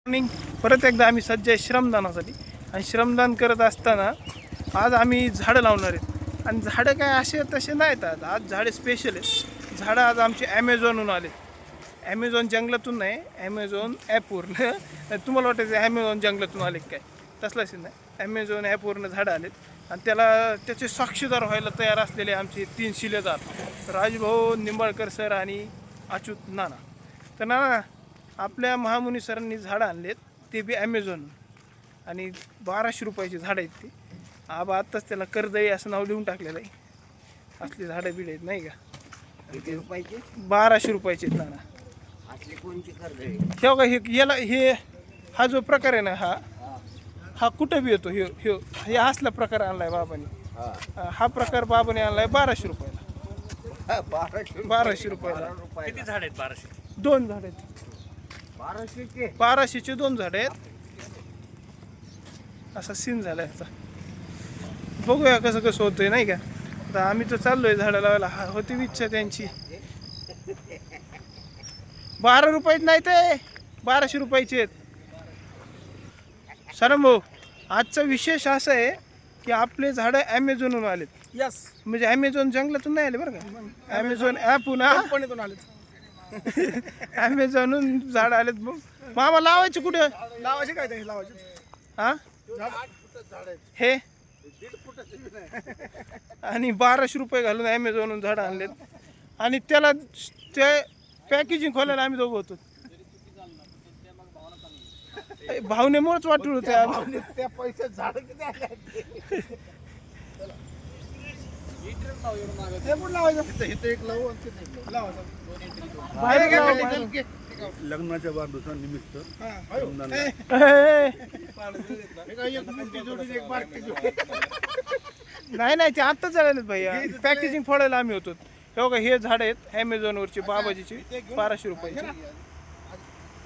Morning परत एकदा आम्ही सज्ज आहे श्रमदानासाठी. आणि श्रमदान करत असताना आज आम्ही झाडं लावणार आहेत. आणि झाडं काय असे तसे नाहीत, आज झाडे स्पेशल आहेत. झाडं आज आमचे ॲमेझॉनहून आले. ॲमेझॉन जंगलातून नाही, ॲमेझॉन ॲपवरनं. तुम्हाला वाटायचं ॲमेझॉन जंगलातून आले काय, तसलंच नाही. ॲमेझॉन ॲपवरनं झाडं आलेत आणि त्याचे साक्षीदार व्हायला तयार असलेले आमचे 3 शिलेदार राजभाऊ निंबाळकर सर आणि अच्युत नाना. तर नाना, आपल्या महामुनी सरांनी झाडं आणलेत, ते बी ॲमेझॉन. आणि 1200 रुपयाची झाडं आहेत ती. आत्ताच त्याला कर्दळी असं नाव लिहून टाकलेलं आहे. असली झाडं बिड आहेत नाही का. 1200 रुपयाचे आहेत नाना. हे हा जो प्रकार आहे ना, हा कुठं बी येतो. हे असला प्रकार आणलाय बाबांनी. हा प्रकार बाबाने आणलाय 1200 रुपयाला. 1200 रुपयाला किती झाड आहेत? 1200. 2 झाड आहेत. 1200चे 2 झाड आहेत. असा सीन झाला याचा. बघूया कसं कसं होतंय नाही का. आता आम्ही तर चाललोय झाडं लावायला. होती इच्छा त्यांची. 12 रुपयात नाही, ते 1200 रुपयाचे आहेत. सर भाऊ, आजचा विशेष असं आहे की आपले झाडं ॲमेझॉनहून आलेत. यस, म्हणजे ॲमेझॉन जंगलातून नाही आले बरं का, ॲमेझॉन ॲपहून कंपनीतून आलेत. ॲमेझॉनहून झाडं आलेत. मामा लावायचे कुठे? लावायचे काय ते लावायचे? हा, हे आणि 1200 रुपये घालून ॲमेझॉनहून झाडं आणलेत. आणि त्याला ते पॅकेजिंग खोलायला आम्ही दोघं होतो. भावनेमुळेच वाटून होते त्या पैसे झाड किती आले? लग्नाच्या वाढदिवसानिमित्त नाही ते आत्ताच झालेलं भैया. पॅकेजिंग फोडायला आम्ही होतो. हे बघा, हे झाड आहेत ॲमेझॉनवरचे बाबाजीचे 1200 रुपयाचे.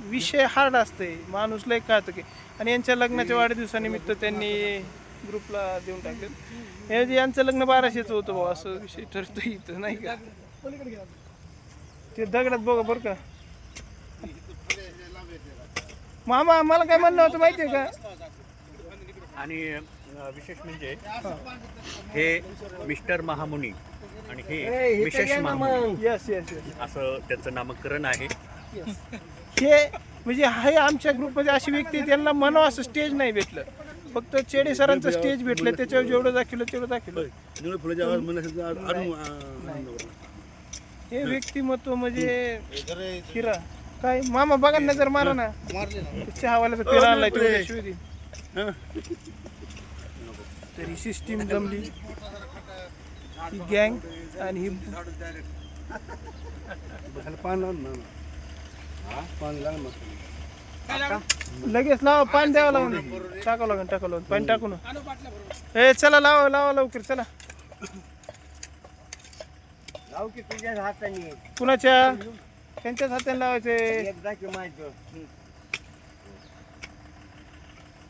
विषय हार्ड असते, माणूस लय कळतं की. आणि यांच्या लग्नाच्या वाढदिवसानिमित्त त्यांनी ग्रुपला देऊन टाकले. हे जे यांचं लग्न 1200चं होतं भाऊ, असं विषय ठरतो इथं नाही का. ते दगडात बघा बरं का. मामा, मला काय म्हणणं होतं माहिती आहे का. आणि विशेष म्हणजे हे मिस्टर महामुनी आणि हे विशेष महामुनी. यस असं त्याचं नामकरण आहे. हे म्हणजे हे आमच्या ग्रुपमध्ये अशी व्यक्ती आहेत, त्यांना म्हणावं असं स्टेज नाही भेटलं. फक्त चेडे सरांचं स्टेज भेटलं, त्याच्यावर जेवढं दाखवलं तेवढं दाखवलं. हे व्यक्तिमत्व म्हणजे हिरा. काय मामा बघा नजर मारा ना. चहावाल्याचा पेरा आणलाय तेवढ्या. तरी सिस्टीम जमली, ही गँग. आणि ही लगेच लावा, पाणी द्यावं लागून, टाकावं लागून पाणी टाकून. हे चला लावा लवकर चला. तुझ्या हाताने कुणाच्या? त्यांच्याच हाताने लावायचे. एकदा की माझं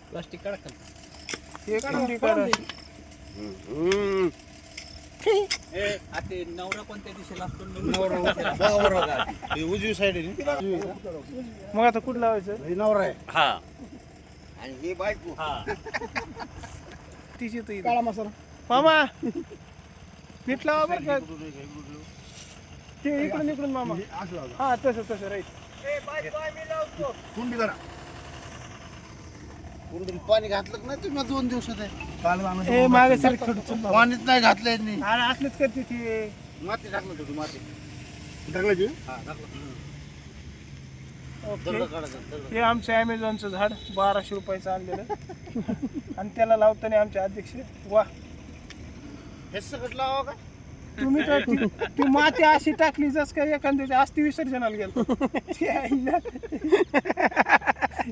प्लास्टिक काढा. हे कुंडी काढा. नवरा कोणत्या दिशेला असतो? उजवी साईड मग आता कुठं लावायचं? नवरा आहे. हा, आणि हे बायको. हा. तिची तर काळा मसाला. मामा नीट लावा बरं का. ते इकडून मामा. हा, तसं राईट. कुंडी करा. कुंडीत पाणी घातलं नाही तुम्ही 2 दिवसात आहे. ए मागे सर थोडं पाणीच नाही घातलंय. असलंच करते ती. माती टाकलं होतं. माती टाकलं. हे आमचं ॲमेझॉनचं झाड 1200 रुपयाचं आणलेलं. आणि त्याला लावताना आमचे अध्यक्ष. वा, हे सगळं लावा का तुम्ही तर ती माती अशी टाकली जस काय एखाद्याच्या अस्थि विसर्जनाला गेलो.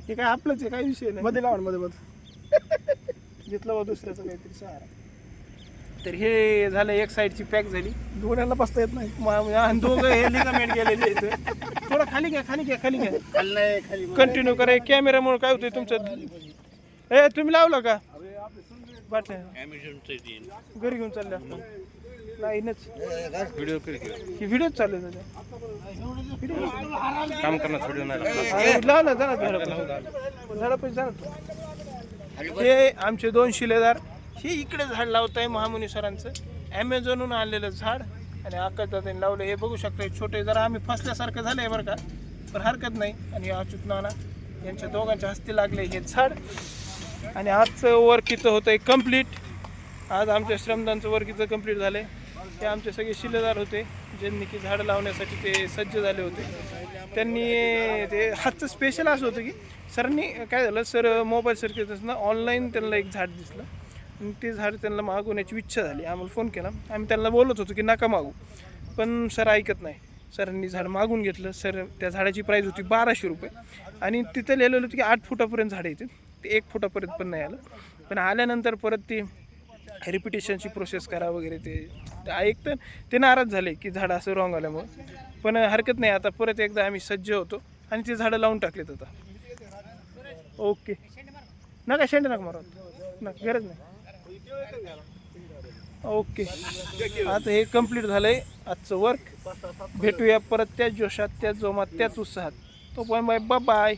हे काय आपलंच आहे, काही विषय नाही. मध्ये लावा मध्ये घेतलं बा दुसऱ्याचं काहीतरी सहारा. तर हे झालं, एक साईडची पॅक झाली. दोन्याला बसता येत नाही. आणि दोघं हे लिगामेंट गेलेले आहेत. थोडं खाली घ्या. खाली कंटिन्यू करा. कॅमेरामुळे काय होतंय तुमचं. ए तुम्ही लावलं का बाटल्या? घरी घेऊन चालले असतात. लाईनच व्हिडिओ कर ही व्हिडिओ चालू आहे त्याचा. काम करणार व्हिडिओ नाही लाव ना जरा झाडं हे आमचे 2 शिलेदार हे इकडे झाड लावत आहे महामुनी सरांचं ॲमेझॉनहून आणलेलं झाड आणि आकाशदादांनी लावलं. हे बघू शकता हे छोटे जरा आम्ही फसल्यासारखं झालं आहे बरं का, पण हरकत नाही. आणि अच्युत नाना यांच्या दोघांच्या हस्ते लागले हे झाड. आणि आजचं वर्क इथं होतं आहे कम्प्लीट. आज आमच्या श्रमदानचं वर्क इथं कम्प्लीट झालं आहे. ते आमचे सगळे शिलेदार होते ज्यांनी की झाडं लावण्यासाठी ते सज्ज झाले होते. त्यांनी ते हातचं स्पेशल असं होतं की सरांनी काय झालं, सर मोबाईल सर्च करत असताना ऑनलाईन त्यांना एक झाड दिसलं आणि ते झाड त्यांना मागवण्याची इच्छा झाली. आम्हाला फोन केला, आम्ही त्यांना बोलत होतो की नका मागू, पण सर ऐकत नाही. सरांनी झाड मागून घेतलं. सर त्या झाडाची प्राईस होती 1200 रुपये आणि तिथं लिहिलेलं होतं की 8 फुटापर्यंत झाडं येते. ते 1 फुटापर्यंत पण नाही आलं. पण आल्यानंतर परत ती रिपिटेशनची प्रोसेस करा वगैरे ते ऐकतं ते नाराज झाले की झाडं असं रॉंग आल्यामुळं. पण हरकत नाही, आता परत एकदा आम्ही सज्ज होतो आणि ते झाडं लावून टाकलेत आता. ओके नका शेंडे नका मारा ना, गरज नाही. ओके आता हे कम्प्लीट झालं आहे आजचं वर्क. भेटूया परत त्याच जोशात, त्याच जोमात, त्याच उत्साहात. तो पण बाय बाय.